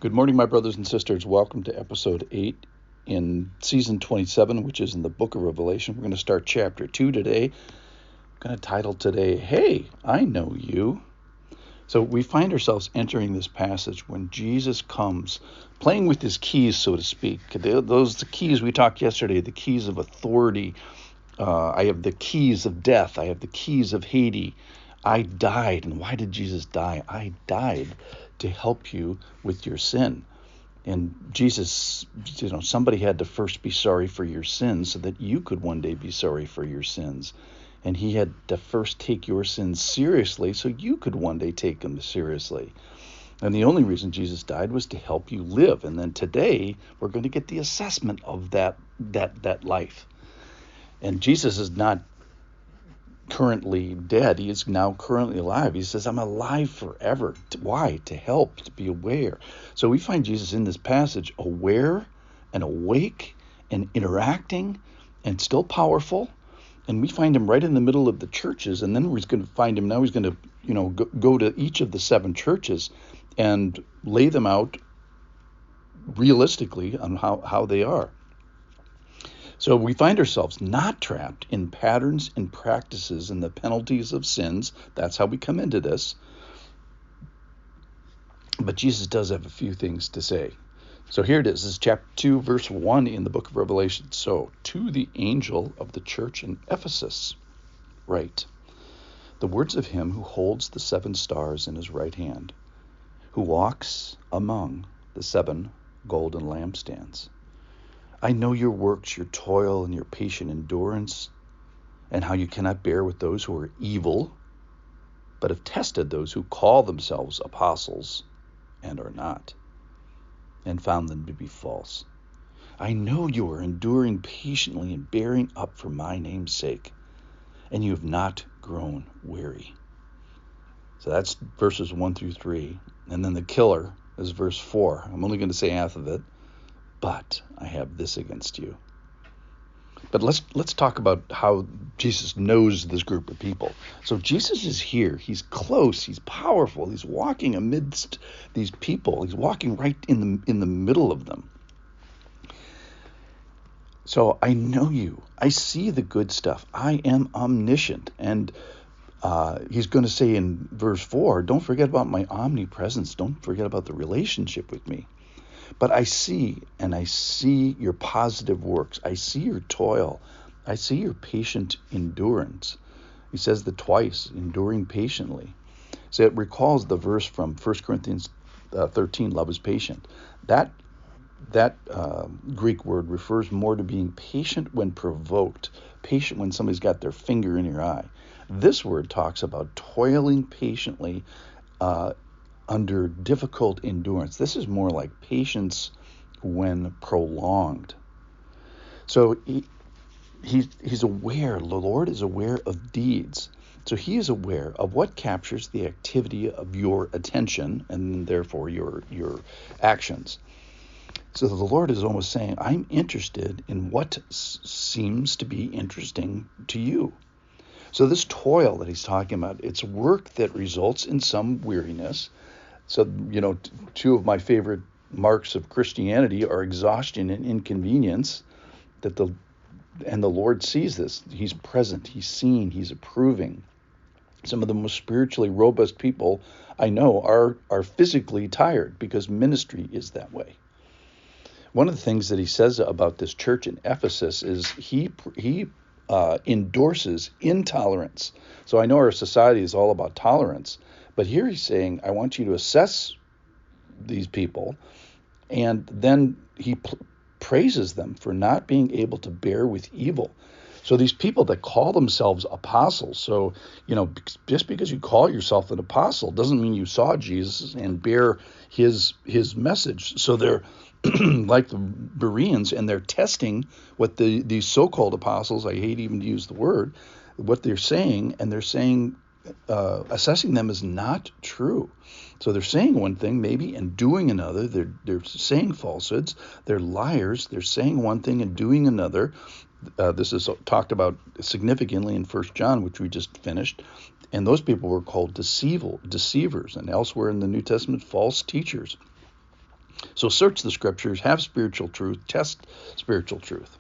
Good morning, my brothers and sisters. Welcome to episode 8 in season 27, which is in the book of Revelation. We're going to start chapter 2 today. I'm going to title today, Hey, I Know You. So we find ourselves entering this passage when Jesus comes, playing with his keys, so to speak. The keys we talked yesterday, the keys of authority. I have the keys of death. I have the keys of Hades. I died. And why did Jesus die? I died to help you with your sin. And Jesus, somebody had to first be sorry for your sins so that you could one day be sorry for your sins. And he had to first take your sins seriously so you could one day take them seriously. And the only reason Jesus died was to help you live. And then today we're going to get the assessment of that life. And Jesus is not currently dead. He is now currently alive. He says, I'm alive forever. Why? To help, to be aware. So we find Jesus in this passage aware and awake and interacting and still powerful. And we find him right in the middle of the churches. And then we're going to find him now. He's going to, go to each of the 7 churches and lay them out realistically on how they are. So we find ourselves not trapped in patterns and practices and the penalties of sins. That's how we come into this. But Jesus does have a few things to say. So here it is. This is chapter 2, verse 1 in the book of Revelation. So, to the angel of the church in Ephesus, write, the words of him who holds the 7 stars in his right hand, who walks among the 7 golden lampstands. I know your works, your toil, and your patient endurance, and how you cannot bear with those who are evil, but have tested those who call themselves apostles and are not, and found them to be false. I know you are enduring patiently and bearing up for my name's sake, and you have not grown weary. So that's verses 1 through 3. And then the killer is verse 4. I'm only going to say half of it. But I have this against you. But let's talk about how Jesus knows this group of people. So Jesus is here. He's close. He's powerful. He's walking amidst these people. He's walking right in the middle of them. So I know you. I see the good stuff. I am omniscient. And he's going to say in verse 4, don't forget about my omnipresence. Don't forget about the relationship with me. But I see your positive works. I see your toil. I see your patient endurance. He says that twice, enduring patiently. So it recalls the verse from 1 Corinthians 13, love is patient. That Greek word refers more to being patient when provoked, patient when somebody's got their finger in your eye. This word talks about toiling patiently under difficult endurance. This is more like patience when prolonged. So he's aware, the Lord is aware of deeds. So he is aware of what captures the activity of your attention and therefore your actions. So the Lord is almost saying, I'm interested in what seems to be interesting to you. So this toil that he's talking about, it's work that results in some weariness. So, 2 of my favorite marks of Christianity are exhaustion and inconvenience. And the Lord sees this. He's present. He's seen. He's approving. Some of the most spiritually robust people I know are physically tired because ministry is that way. One of the things that he says about this church in Ephesus is he endorses intolerance. So I know our society is all about tolerance. But here he's saying, I want you to assess these people, and then he praises them for not being able to bear with evil. So these people that call themselves apostles, so, just because you call yourself an apostle doesn't mean you saw Jesus and bear his message. So they're like the Bereans, and they're testing what these so-called apostles, I hate even to use the word, what they're saying, and they're saying, assessing them as not true. So they're saying one thing maybe and doing another. They're saying falsehoods. They're liars. They're saying one thing and doing another. This is talked about significantly in 1 John, which we just finished. And those people were called deceivers, and elsewhere in the New Testament, false teachers. So search the scriptures, have spiritual truth, test spiritual truth.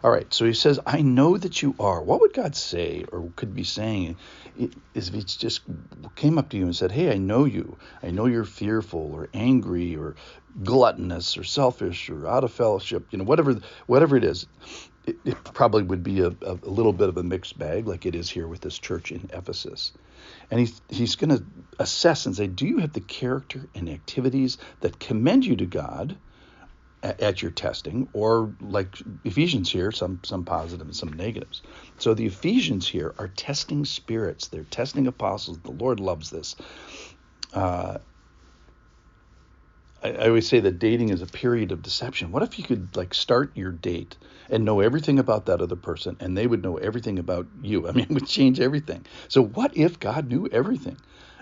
All right, so he says, I know that you are. What would God say, or could be saying, is if he just came up to you and said, hey, I know you. I know you're fearful or angry or gluttonous or selfish or out of fellowship, whatever it is. It probably would be a little bit of a mixed bag, like it is here with this church in Ephesus. And he's going to assess and say, do you have the character and activities that commend you to God at your testing, or like Ephesians here, some positive and some negatives. So the Ephesians here are testing spirits. They're testing apostles. The Lord loves this. I always say that dating is a period of deception. What if you could start your date and know everything about that other person, and they would know everything about you? I mean, it would change everything. So what if God knew everything?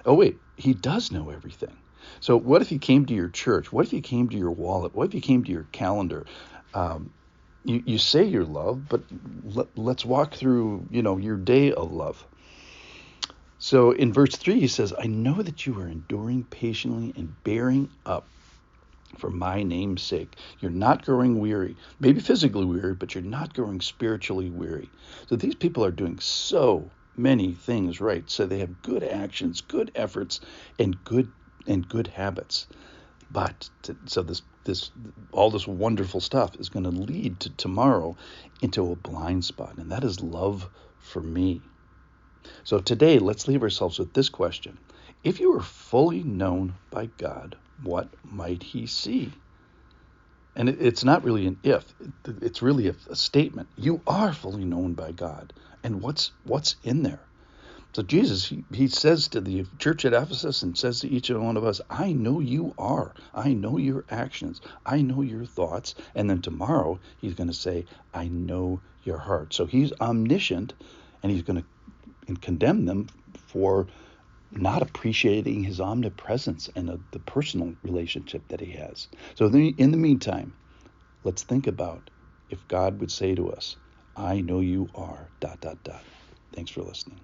Oh, wait, he does know everything. So what if he came to your church? What if he came to your wallet? What if he came to your calendar? You say you're loved, but let's walk through, your day of love. So in verse 3, he says, I know that you are enduring patiently and bearing up for my name's sake. You're not growing weary, maybe physically weary, but you're not growing spiritually weary. So these people are doing so many things right. So they have good actions, good efforts, and good habits. But all this wonderful stuff is going to lead to tomorrow into a blind spot, and that is love for me. So today, let's leave ourselves with this question. If you were fully known by God, what might he see? And it's not really an if, it's really a statement. You are fully known by God. And what's in there? So Jesus, he says to the church at Ephesus and says to each and one of us, I know you are. I know your actions. I know your thoughts. And then tomorrow he's going to say, I know your heart. So he's omniscient, and he's going to condemn them for not appreciating his omnipresence and the personal relationship that he has. So in the meantime, let's think about if God would say to us, I know you are, ... Thanks for listening.